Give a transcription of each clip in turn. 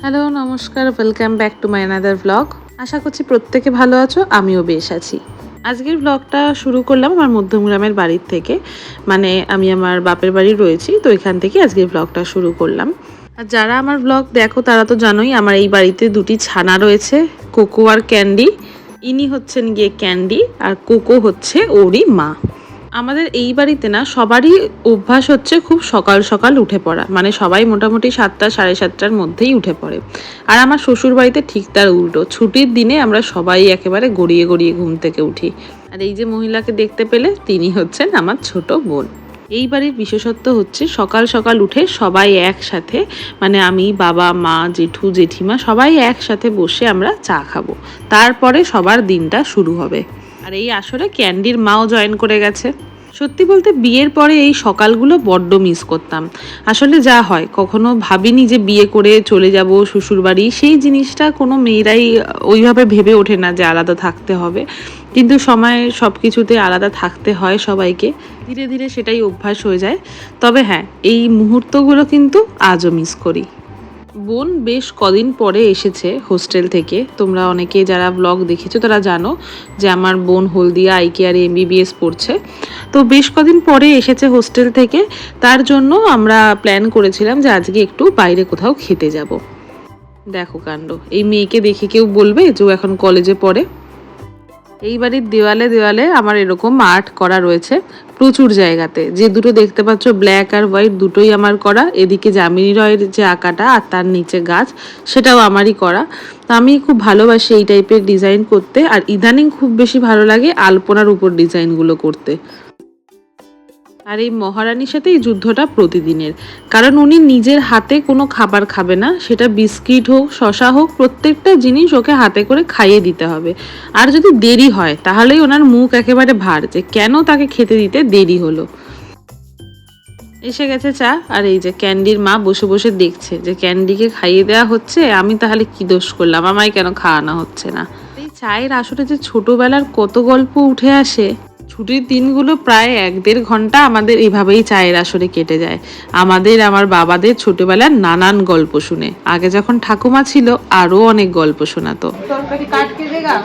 Hello, নমস্কার, welcome back to my another blog. আশা করছি প্রত্যেকে ভালো আছো, আমিও বেশ আছি। আজকের ব্লগটা শুরু করলাম আমার মধ্যমগ্রামের বাড়ির থেকে। মানে আমি আমার বাপের বাড়ি রয়েছি, তো এখান থেকে আজকের ব্লগটা শুরু করলাম। আর যারা আমার ব্লগ দেখো তারা তো জানোই আমার এই বাড়িতে দুটি ছানা রয়েছে, কোকো আর ক্যান্ডি। ইনি হচ্ছেন গিয়ে ক্যান্ডি আর কোকো হচ্ছে ওরই মা। আমাদের এই বাড়িতে না সবারই অভ্যাস হচ্ছে খুব সকাল সকাল উঠে পড়া, মানে সবাই মোটামুটি 7টা 7:30টার মধ্যেই উঠে পড়ে। আর আমার শ্বশুর বাড়িতে ঠিক তার উল্টো, ছুটির দিনে আমরা সবাই একেবারে গড়িয়ে গড়িয়ে ঘুম থেকে উঠি। আর এই যে মহিলাকে দেখতে পেলে তিনি হচ্ছেন আমার ছোট বোন। এই বাড়ির বিশেষত্ব হচ্ছে সকাল সকাল উঠে সবাই একসাথে, মানে আমি, বাবা, মা, জেঠু, জেঠিমা সবাই একসাথে বসে আমরা চা খাবো। তারপরে সবার দিনটা শুরু হবে। আর এই আসরে ক্যান্ডির মাও জয়েন করে গেছে। সত্যি বলতে বিয়ের পরে এই সকালগুলো বড্ড মিস করতাম। আসলে যা হয়, কখনো ভাবিনি যে বিয়ে করে চলে যাব শ্বশুরবাড়ি, সেই জিনিসটা কোনো মেয়েরাই ওইভাবে ভেবে ওঠে না যে আলাদা থাকতে হবে। কিন্তু সময় সব কিছুতে আলাদা থাকতে হয় সবাইকে, ধীরে ধীরে সেটাই অভ্যাস হয়ে যায়। তবে হ্যাঁ, এই মুহূর্তগুলো কিন্তু আজও মিস করি। বোন বেশ কদিন পরে এসেছে হোস্টেল থেকে। তোমরা অনেকে যারা ব্লগ দেখেছো তারা জানো যে আমার বোন হলদিয়া আইকেআর এমবিবিএস পড়ছে। তো বেশ কদিন পরে এসেছে হোস্টেল থেকে। তার জন্য আমরা প্ল্যান করেছিলাম যে আজকে একটু বাইরে কোথাও খেতে যাব। দেখো কাণ্ড, এই মেয়েকে দেখে কেউ বলবে যে ও এখন কলেজে পড়ে? এই বাড়ির দেওয়ালে দেওয়ালে আমার এরকম আর্ট করা রয়েছে প্রচুর জায়গাতে। যে দুটো দেখতে পাচ্ছ ব্ল্যাক আর হোয়াইট, দুটোই আমার করা। এদিকে যামিনী রয়ের যে আঁকাটা আর তার নিচে গাছ, সেটাও আমারই করা। তো আমি খুব ভালোবাসি এই টাইপের ডিজাইন করতে। আর ইদানিং খুব বেশি ভালো লাগে আলপনার উপর ডিজাইনগুলো করতে। আর এই মহারানীর সাথে এই যুদ্ধটা প্রতিদিনের, কারণ উনি নিজের হাতে কোনো খাবার খাবে না, সেটা বিস্কিট হোক, শশা হোক, প্রত্যেকটা জিনিস ওকে হাতে করে খাইয়ে দিতে হবে। আর যদি দেরি হয় তাহলেই ওনার মুখ একেবারে ভার যে কেন তাকে খেতে দিতে দেরি হলো। এসে গেছে চা, আর এই যে ক্যান্ডির মা বসে বসে দেখছে যে ক্যান্ডিকে খাইয়ে দেওয়া হচ্ছে, আমি তাহলে কি দোষ করলাম, আমায় কেন খাওয়ানো হচ্ছে না। এই চায়ের আসরে যে ছোটবেলার কত গল্প উঠে আসে। ছুটির দিনগুলো প্রায় 1-1.5 ঘন্টা আমাদের এভাবেই চায়ের আসরে কেটে যায়। আমার বাবাদের ছোটবেলার নানান গল্প শুনে। আগে যখন ঠাকুমা ছিল আরো অনেক গল্প শোনাতো। তরকারি কাটকে দেগা,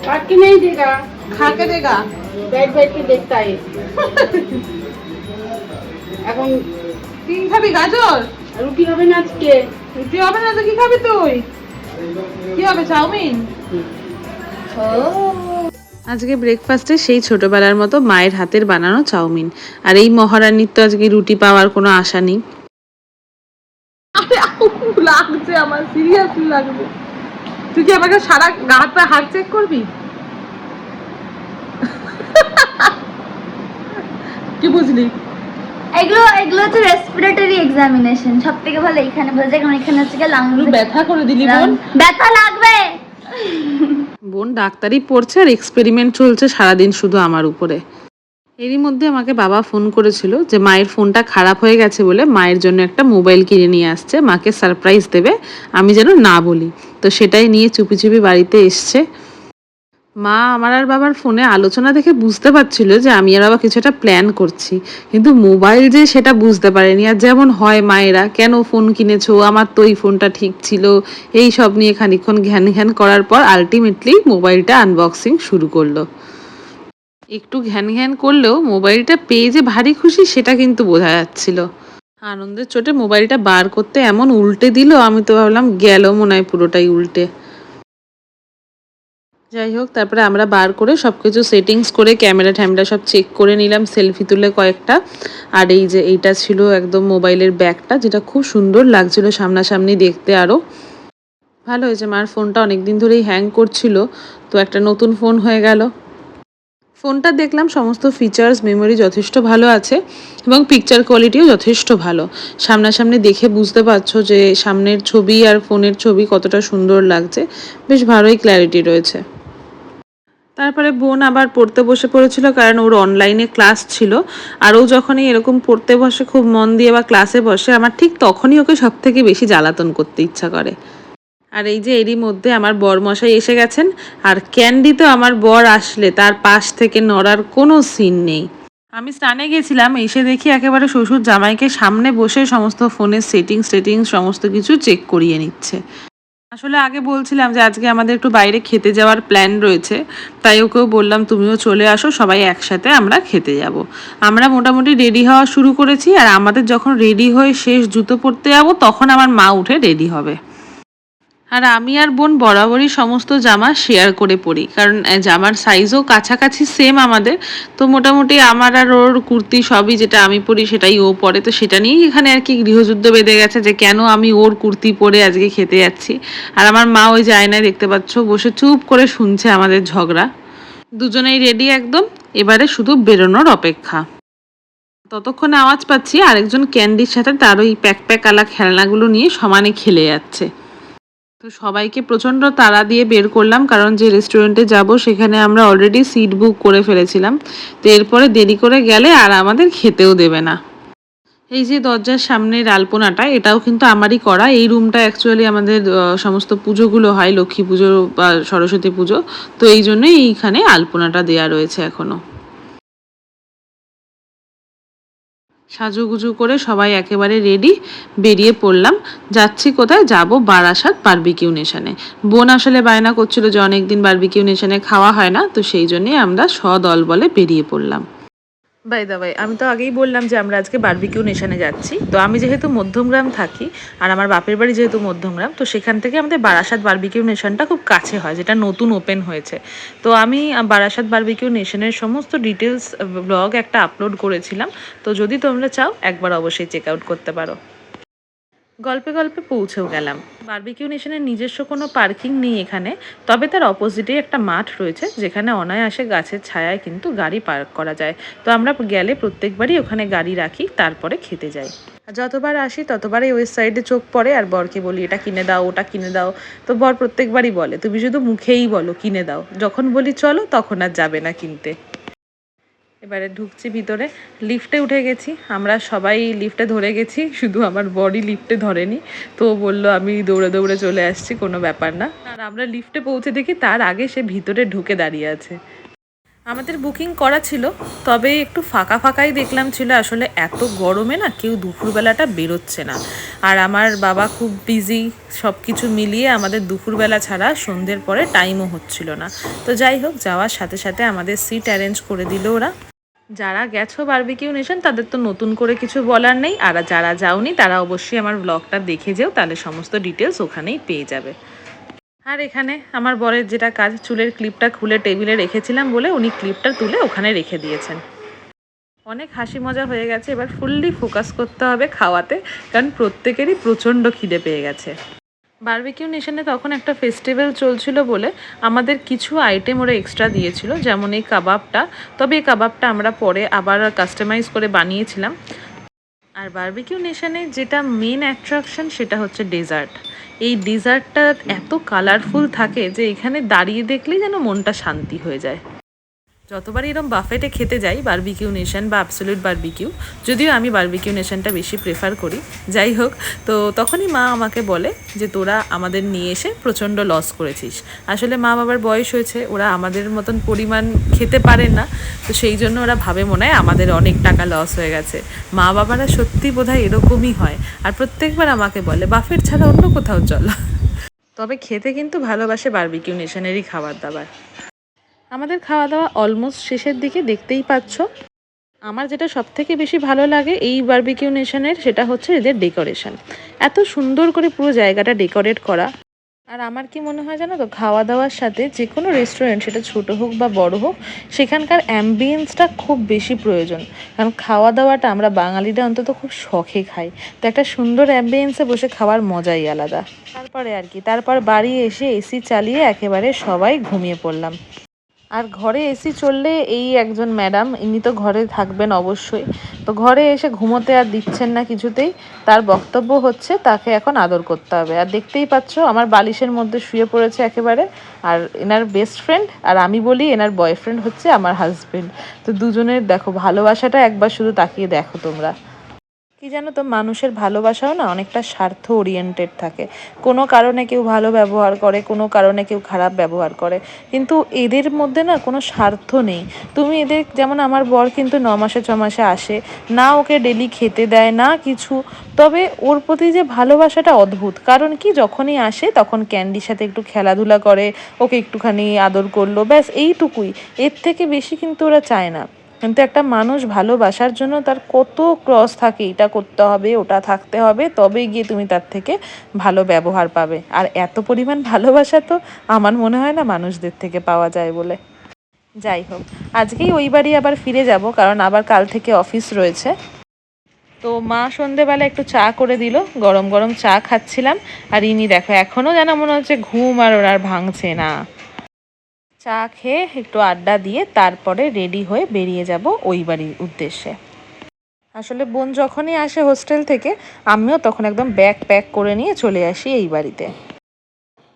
কাটকে নেই দেগা, খাকে দেগা, बैठ बैठ के देखता है। এখন কি খাবি? গাজর রুটি হবে না আজকে? রুটি হবে না তো কি খাবি তুই? কি হবে? চাউমিন? আজকে ব্রেকফাস্টে সেই ছোটবেলার মতো মায়ের হাতের বানানো চাউমিন। আর এই মহারানীর তো আজকে রুটি পাওয়ার কোনো আশা নেই। লাগছে আমার, সিরিয়াসলি লাগবে। তুই কি আমাকে সারা গা হাত পা হাত চেক করবি? কি বুঝলি? এগুলো এগুলো হচ্ছে রেসপিরেটরি এক্সামিনেশন। সবথেকে ভালো এখানে বোঝা যায়, কারণ এখানে হচ্ছে লাংস। ব্যথা করে দিলি বোন। ব্যথা লাগবে। বোন ডাক্তারি পড়ছে আর এক্সপেরিমেন্ট চলছে সারাদিন শুধু আমার উপরে। এরই মধ্যে আমাকে বাবা ফোন করেছিল যে মায়ের ফোনটা খারাপ হয়ে গেছে বলে মায়ের জন্য একটা মোবাইল কিনে নিয়ে আসছে, মাকে সারপ্রাইজ দেবে, আমি যেন না বলি। তো সেটাই নিয়ে চুপি চুপি বাড়িতে এসছে। মা আমার আর বাবার ফোনে আলোচনা দেখে বুঝতে পারছিল যে আমি আর বাবা কিছু একটা প্ল্যান করছি, কিন্তু মোবাইল যে সেটা বুঝতে পারেনি। আর যেমন হয় মায়েরা, কেন ফোন কিনেছো, আমার তো এই ফোনটা ঠিক ছিল, এই সব নিয়ে খানিকক্ষণ ঘ্যান ঘ্যান করার পর আলটিমেটলি মোবাইলটা আনবক্সিং শুরু করলো। একটু ঘ্যান ঘ্যান করলেও মোবাইলটা পেয়ে যে ভারী খুশি সেটা কিন্তু বোঝা যাচ্ছিল। আনন্দের চোটে মোবাইলটা বার করতে এমন উল্টে দিল, আমি তো ভাবলাম গেল মনে হয় পুরোটাই উল্টে। যাই হোক, তারপরে আমরা বার করে সব কিছু সেটিংস করে ক্যামেরা ট্যামেরা সব চেক করে নিলাম, সেলফি তুলে কয়েকটা। আর এই যে এইটা ছিল একদম মোবাইলের ব্যাগটা, যেটা খুব সুন্দর লাগছিল সামনাসামনি দেখতে। আরও ভালো হয়েছে, মার ফোনটা অনেকদিন ধরেই হ্যাং করছিল, তো একটা নতুন ফোন হয়ে গেল। ফোনটা দেখলাম সমস্ত ফিচার্স মেমোরি যথেষ্ট ভালো আছে এবং পিকচার কোয়ালিটিও যথেষ্ট ভালো। সামনাসামনি দেখে বুঝতে পারছো যে সামনের ছবি আর ফোনের ছবি কতটা সুন্দর লাগছে, বেশ ভালোই ক্ল্যারিটি রয়েছে। তারপরে বোন আবার পড়তে বসে পড়েছিল, কারণ ওর অনলাইনে ক্লাস ছিল। আর ও যখনই এরকম পড়তে বসে খুব মন দিয়ে বা ক্লাসে বসে, আমার ঠিক তখনই ওকে সব থেকে বেশি জ্বালাতন করতে ইচ্ছা করে। আর এই যে এরই মধ্যে আমার বরমশাই এসে গেছেন। আর ক্যান্ডি তো আমার বর আসলে তার পাশ থেকে নড়ার কোনো সিন নেই। আমি স্নানে গেছিলাম, এসে দেখি একেবারে শ্বশুর জামাইকে সামনে বসে সমস্ত ফোনের সেটিংস সমস্ত কিছু চেক করিয়ে নিচ্ছে। আসলে আগে বলছিলাম যে আজকে আমাদের একটু বাইরে খেতে যাওয়ার প্ল্যান রয়েছে, তাই ওকেও বললাম তুমিও চলে আসো, সবাই একসাথে আমরা খেতে যাব। আমরা মোটামুটি রেডি হওয়া শুরু করেছি, আর আমাদের যখন রেডি হয়ে শেষ জুতো পরতে যাবো তখন আমার মা উঠে রেডি হবে। আর আমি আর বোন বরাবরই সমস্ত জামা শেয়ার করে পরি, কারণ জামার সাইজও কাছাকাছি সেম আমাদের। তো মোটামুটি আমার আর ওর কুর্তি সবই, যেটা আমি পরি সেটাই ও পরে, তো সেটা নিয়েই এখানে আর কি গৃহযুদ্ধ বেঁধে গেছে যে কেন আমি ওর কুর্তি পরে আজকে খেতে যাচ্ছি। আর আমার মা ওই যে আয়নায় দেখতে পাচ্ছ বসে চুপ করে শুনছে আমাদের ঝগড়া। দুজনেই রেডি একদম, এবারে শুধু বেরোনোর অপেক্ষা। ততক্ষণে আওয়াজ পাচ্ছি আরেকজন ক্যান্ডির সাথে তার ওই প্যাক প্যাক আলা খেলনাগুলো নিয়ে সমানে খেলে যাচ্ছে। তো সবাইকে প্রচণ্ড তাড়া দিয়ে বের করলাম, কারণ যে রেস্টুরেন্টে যাব সেখানে আমরা অলরেডি সিট বুক করে ফেলেছিলাম। তো এরপরে দেরি করে গেলে আর আমাদের খেতেও দেবে না। এই যে দরজার সামনের আলপনাটা, এটাও কিন্তু আমারই করা। এই রুমটা অ্যাকচুয়ালি আমাদের সমস্ত পুজোগুলো হয়, লক্ষ্মী পুজো বা সরস্বতী পুজো। তো এই জন্যই এইখানে আলপনাটা দেয়া রয়েছে এখনো। সাজুগুজু করে সবাই একেবারে রেডি, বেরিয়ে পড়লাম। যাচ্ছি কোথায়? যাব বারাসাত বারবিকিউ নেশনে। বোন আসলে বায়না করছিল যে অনেকদিন বারবিকিউ নেশনে খাওয়া হয় না, তো সেই জন্যই আমরা সদল বলে বেরিয়ে পড়লাম। বাই দা বাই, আমি তো আগেই বললাম যে আমরা আজকে বারবিকিউ নেশনে যাচ্ছি। তো আমি যেহেতু মধ্যমগ্রাম থাকি আর আমার বাপের বাড়ি যেহেতু মধ্যমগ্রাম, তো সেখান থেকে আমাদের বারাসাত বারবিকিউ নেশনটা খুব কাছে হয়, যেটা নতুন ওপেন হয়েছে। তো আমি বারাসাত বারবিকিউ নেশনের সমস্ত ডিটেলস ব্লগ একটা আপলোড করেছিলাম। তো যদি তোমরা চাও একবার অবশ্যই চেক আউট করতে পারো। গল্পে গল্পে পৌঁছেও গেলাম। বারবিকিউ নেশনের নিজস্ব কোনো পার্কিং নেই এখানে, তবে তার অপোজিটেই একটা মাঠ রয়েছে যেখানে অনায়াসে গাছের ছায়ায় কিন্তু গাড়ি পার্ক করা যায়। তো আমরা গেলে প্রত্যেকবারই ওখানে গাড়ি রাখি, তারপরে খেতে যাই। যতবার আসি ততবারই ওই সাইডে চোখ পড়ে, আর বরকে বলি এটা কিনে দাও ওটা কিনে দাও। তো বর প্রত্যেকবারই বলে তুমি শুধু মুখেই বলো কিনে দাও, যখন বলি চলো তখন আর যাবে না কিনতে। এবারে ঢুকছি ভিতরে, লিফটে উঠে গেছি। আমরা সবাই লিফটে ধরে গেছি, শুধু আমার বডি লিফটে ধরেনি। তো বলল আমি দৌড়ে দৌড়ে চলে আসছি, কোনো ব্যাপার না। আর আমরা লিফটে পৌঁছে দেখি তার আগে সে ভিতরে ঢুকে দাঁড়িয়ে আছে। আমাদের বুকিং করা ছিল, তবে একটু ফাঁকা ফাঁকাই দেখলাম ছিল। আসলে এত গরমে না কেউ দুপুরবেলাটা বেরোচ্ছে না, আর আমার বাবা খুব বিজি, সব কিছু মিলিয়ে আমাদের দুপুরবেলা ছাড়া সন্ধ্যের পরে টাইমও হচ্ছিল না। তো যাই হোক, যাওয়ার সাথে সাথে আমাদের সিট অ্যারেঞ্জ করে দিল ওরা। যারা গেছো বারবিকিউ নেশন তাদের তো নতুন করে কিছু বলার নেই, আর যারা যাওনি তারা অবশ্যই আমার ব্লগটা দেখে যেও, তাহলে সমস্ত ডিটেলস ওখানেই পেয়ে যাবে। আর এখানে আমার বরের যেটা কাজ, চুলের ক্লিপটা খুলে টেবিলে রেখেছিলাম বলে উনি ক্লিপটা তুলে ওখানে রেখে দিয়েছেন। অনেক হাসি মজা হয়ে গেছে, এবার ফুললি ফোকাস করতে হবে খাওয়াতে, কারণ প্রত্যেকেরই প্রচণ্ড খিদে পেয়ে গেছে। বারবিকিউ নেশনে তখন একটা ফেস্টিভ্যাল চলছিল বলে আমাদের কিছু আইটেম ওরা এক্সট্রা দিয়েছিল, যেমন এই কাবাবটা। তবে এই কাবাবটা আমরা পরে আবার কাস্টমাইজ করে বানিয়েছিলাম। আর বারবিকিউ নেশনে যেটা মেন অ্যাট্রাকশন সেটা হচ্ছে ডেজার্ট। এই ডেজার্টটা এত কালারফুল থাকে যে এখানে দাঁড়িয়ে দেখলেই যেন মনটা শান্তি হয়ে যায়। যতবার এরকম বাফেটে খেতে যাই, বারবিকিউ নেশন বা অ্যাবসলিউট বারবিকিউ, যদিও আমি বারবিকিউ নেশনটা বেশি প্রেফার করি, যাই হোক, তো তখনই মা আমাকে বলে যে তোরা আমাদের নিয়ে এসে প্রচণ্ড লস করেছিস। আসলে মা বাবার বয়স হয়েছে, ওরা আমাদের মতন পরিমাণ খেতে পারে না, তো সেই জন্য ওরা ভাবে মনে হয় আমাদের অনেক টাকা লস হয়ে গেছে। মা বাবারা সত্যি বোধহয় এরকমই হয়, আর প্রত্যেকবার আমাকে বলে বাফেট ছাড়া অন্য কোথাও চলো। তবে খেতে কিন্তু ভালোবাসে বারবিকিউ নেশনেরই খাবার দাবার। আমাদের খাওয়া দাওয়া অলমোস্ট শেষের দিকে, দেখতেই পাচ্ছ। আমার যেটা সবথেকে বেশি ভালো লাগে এই বারবিকিউ নেশনের, সেটা হচ্ছে এদের ডেকোরেশন। এত সুন্দর করে পুরো জায়গাটা ডেকোরেট করা। আর আমার কি মনে হয় জানো তো, খাওয়া দাওয়ার সাথে যে কোনো রেস্টুরেন্ট, সেটা ছোট হোক বা বড় হোক, সেখানকার অ্যাম্বিয়েন্সটা খুব বেশি প্রয়োজন। কারণ খাওয়া দাওয়াটা আমরা বাঙালিরা অন্তত খুব শখে খাই, তো একটা সুন্দর অ্যাম্বিয়েন্সে বসে খাওয়ার মজাই আলাদা। তারপরে আর কি, তারপর বাড়ি এসে এসি চালিয়ে একেবারে সবাই ঘুমিয়ে পড়লাম। আর ঘরে এসি চললে এই একজন ম্যাডাম, ইনি তো ঘরে থাকবেন অবশ্যই, তো ঘরে এসে ঘুমোতে আর দিচ্ছেন না কিছুতেই। তার বক্তব্য হচ্ছে তাকে এখন আদর করতে হবে। আর দেখতেই পাচ্ছ আমার বালিশের মধ্যে শুয়ে পড়েছে একেবারে। আর এনার বেস্ট ফ্রেন্ড, আর আমি বলি এনার বয়ফ্রেন্ড হচ্ছে আমার হাজবেন্ড। তো দুজনের দেখো ভালোবাসাটা একবার শুধু তাকিয়ে দেখো তোমরা। কি জানো তো, মানুষের ভালোবাসাও না অনেকটা স্বার্থ ওরিয়েন্টেড থাকে। কোনো কারণে কেউ ভালো ব্যবহার করে, কোনো কারণে কেউ খারাপ ব্যবহার করে, কিন্তু এদের মধ্যে না কোনো স্বার্থ নেই। তুমি এদের, যেমন আমার বর কিন্তু 9 মাসে 6 মাসে আসে, না ওকে ডেলি খেতে দেয় না কিছু, তবে ওর প্রতি যে ভালোবাসাটা অদ্ভুত। কারণ কি, যখনই আসে তখন ক্যান্ডির সাথে একটু খেলাধুলা করে, ওকে একটুখানি আদর করলো, ব্যাস এইটুকুই। এর থেকে বেশি কিন্তু ওরা চায় না। কিন্তু একটা মানুষ ভালোবাসার জন্য তার কত ক্রস থাকে, এটা করতে হবে, ওটা থাকতে হবে, তবে গিয়ে তুমি তার থেকে ভালো ব্যবহার পাবে। আর এত পরিমাণ ভালোবাসা তো আমার মনে হয় না মানুষদের থেকে পাওয়া যায় বলে। যাই হোক, আজকেই ওই বাড়ি আবার ফিরে যাব, কারণ আবার কাল থেকে অফিস রয়েছে। তো মা সন্ধেবেলা একটু চা করে দিল, গরম গরম চা খাচ্ছিলাম। আর ইনি দেখো, এখনও যেন মনে হচ্ছে ঘুম আর ওর আর ভাঙছে না। চা খেয়ে একটু আড্ডা দিয়ে তারপরে রেডি হয়ে বেরিয়ে যাব ওই বাড়ির উদ্দেশ্যে। আসলে বোন যখনই আসে হোস্টেল থেকে, আমিও তখন একদম ব্যাগ প্যাক করে নিয়ে চলে আসি এই বাড়িতে।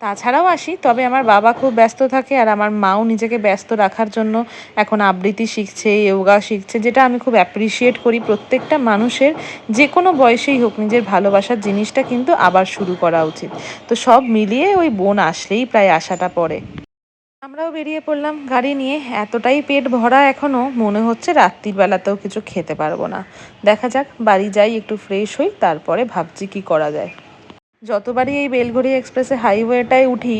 তাছাড়াও আসি, তবে আমার বাবা খুব ব্যস্ত থাকে আর আমার মাও নিজেকে ব্যস্ত রাখার জন্য এখন আবৃত্তি শিখছে, যোগা শিখছে, যেটা আমি খুব অ্যাপ্রিসিয়েট করি। প্রত্যেকটা মানুষের যে কোনো বয়সেই হোক, নিজের ভালোবাসার জিনিসটা কিন্তু আবার শুরু করা উচিত। তো সব মিলিয়ে ওই বোন আসলেই প্রায় আশাটা পড়ে। আমরাও বেরিয়ে পড়লাম গাড়ি নিয়ে। এতটাই পেট ভরা এখনও, মনে হচ্ছে রাত্রির বেলাতেও কিছু খেতে পারবো না। দেখা যাক, বাড়ি যাই, একটু ফ্রেশ হই, তারপরে ভাবছি কি করা যায়। যতবারই এই বেলঘড়ি এক্সপ্রেসে হাইওয়েটায় উঠি,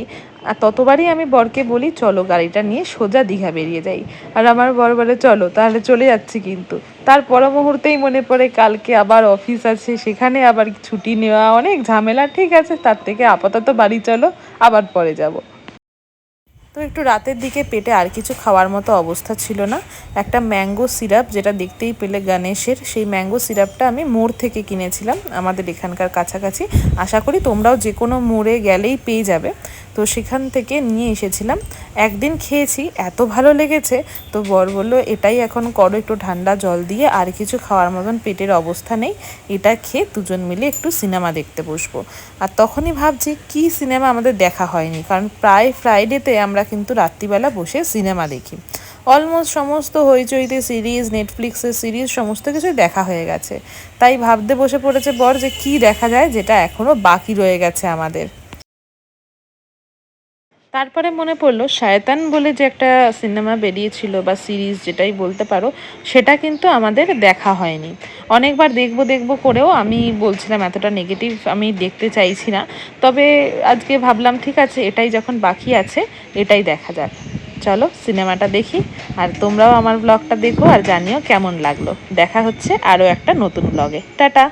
আর ততবারই আমি বরকে বলি চলো গাড়িটা নিয়ে সোজা দীঘা বেরিয়ে যাই। আর আমার বর বলে চলো, তাহলে চলে যাচ্ছি। কিন্তু তার পর মুহূর্তেই মনে পড়ে কালকে আবার অফিস আছে, সেখানে আবার ছুটি নেওয়া অনেক ঝামেলা। ঠিক আছে, তার থেকে আপাতত বাড়ি চলো, আবার পরে যাব। তো একটু রাতের দিকে পেটে আর কিছু খাওয়ার মতো অবস্থা ছিল না। একটা ম্যাঙ্গো সিরাপ, যেটা দেখতেই পেলে গণেশের, সেই ম্যাঙ্গো সিরাপটা আমি মোড় থেকে কিনেছিলাম, আমাদের এখানকার কাছাকাছি। আশা করি তোমরাও যে কোনো মোড়ে গেলেই পেয়ে যাবে। তো সেখান থেকে নিয়ে এসেছিলাম। একদিন খেয়েছি, এত ভালো লেগেছে। তো বর বললো এটাই এখন করো, একটু ঠান্ডা জল দিয়ে, আর কিছু খাওয়ার মতন পেটের অবস্থা নেই, এটা খেয়ে দুজন মিলে একটু সিনেমা দেখতে বসবো। আর তখনই ভাবছি কি সিনেমা আমাদের দেখা হয়নি, কারণ প্রায় ফ্রাইডেতে আমরা কিন্তু রাত্রিবেলা বসে সিনেমা দেখি। অলমোস্ট সমস্ত হইচইতে সিরিজ, নেটফ্লিক্সের সিরিজ, সমস্ত কিছুই দেখা হয়ে গেছে। তাই ভাবতে বসে পড়েছে বর যে কি দেখা যায়, যেটা এখনও বাকি রয়ে গেছে আমাদের। তারপরে মনে পড়লো শায়তান বলে যে একটা সিনেমা বেরিয়েছিল, বা সিরিজ যেটাই বলতে পারো, সেটা কিন্তু আমাদের দেখা হয়নি। অনেকবার দেখবো দেখবো করেও আমি বলছিলাম এতটা নেগেটিভ আমি দেখতে চাইছি না। তবে আজকে ভাবলাম ঠিক আছে, এটাই যখন বাকি আছে এটাই দেখা যাক। চলো সিনেমাটা দেখি, আর তোমরাও আমার ব্লগটা দেখো আর জানিও কেমন লাগলো। দেখা হচ্ছে আরও একটা নতুন ব্লগে। টাটা।